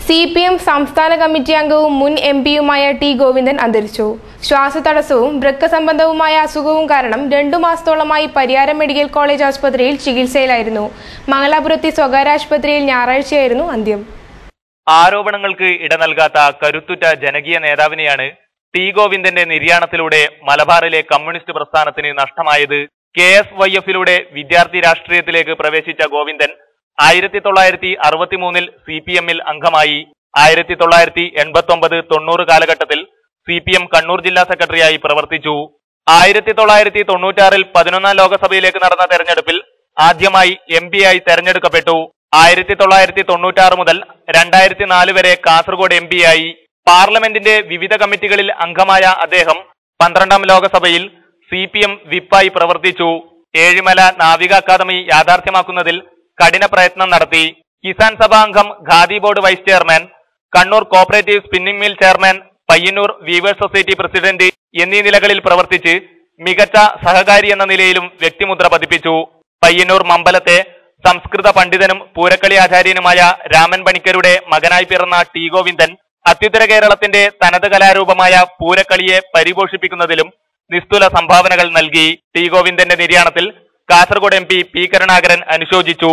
CPM സംസ്ഥാന committee അംഗവും മുൻ MP-യുമായ ടി ഗോവിന്ദൻ അന്തരിച്ചു. ശ്വാസതടസ്സവും വൃക്ക സംബന്ധവുമായ അസുഖവും കാരണം 2 മാസത്തോളമായി പരിയാരം മെഡിക്കൽ കോളേജ് ആശുപത്രിയിൽ ചികിത്സയിലായിരുന്നു. മംഗലാപുരത്തെ സ്വകാര്യ ആശുപത്രിയിൽ ഞായറാഴ്ചയായിരുന്നു അന്ത്യം. ആരോപണങ്ങൾക്ക് ഇട നൽകാത്ത കരുത്തുറ്റ ജനകീയ നേതാവിനെയാണ് ടി ഗോവിന്ദന്റെ നിര്യാണത്തിലൂടെ മലബാറിലെ കമ്മ്യൂണിസ്റ്റ് പ്രസ്ഥാനത്തിന് നഷ്ടമായത്. KSYF-ലൂടെ വിദ്യാർത്ഥി രാഷ്ട്രീയത്തിലേക്ക് പ്രവേശിച്ച ഗോവിന്ദൻ 1963-ൽ CPM-ൽ അംഗമായി. 1989-90 കാലഘട്ടത്തിൽ CPM കണ്ണൂർ ജില്ലാ സെക്രട്ടറിയായി പ്രവർത്തിച്ചു. 1996-ൽ 11ാം ലോകസഭയിലേക്ക് നടന്ന തെരഞ്ഞെടുപ്പിൽ ആദ്യമായി MP-യായി തെരഞ്ഞെടുക്കപ്പെട്ടു. 1996 മുതൽ 2004 വരെ കാസർഗോഡ് MP-യായി. പാർലമെന്റിന്റെ വിവിധ കമ്മിറ്റികളിൽ അംഗമായ അദ്ദേഹം 12ാം ലോകസഭയിൽ CPM വിപ്പായി പ്രവർത്തിച്ചു. ഏഴിമല നാവിക അക്കാദമി യാഥാർത്ഥ്യമാക്കുന്നതിൽ കഠിന പ്രയത്നം നടത്തി. കിസാൻ സഭാ അംഗം, Khadi board vice chairman, Kannur cooperative spinning mill chairman, Payyanur weavers society president എന്നീ നിലകളിൽ പ്രവർത്തിച്ച് മികച്ച സഹകാരി എന്ന നിലയിലും വ്യക്തിമുദ്ര പതിപ്പിച്ചു. പയ്യന്നൂർ മമ്പലത്തെ സംസ്കൃത പണ്ഡിതനും പൂരക്കളി ആചാര്യനുമായ രാമൻ പണിക്കരുടെ മകനായി പിറന്ന ടി ഗോവിന്ദൻ അത്യുത്തര കേരളത്തിന്റെ തനത് കലാരൂപമായ പൂരക്കളിയെ പരിപോഷിപ്പിക്കുന്നതിലും നിസ്തുല സംഭാവനകൾ നൽകി. ടി ഗോവിന്ദന്റെ നിര്യാണത്തിൽ കാസർഗോഡ് MP P കരുണാകരൻ അനുശോചിച്ചു.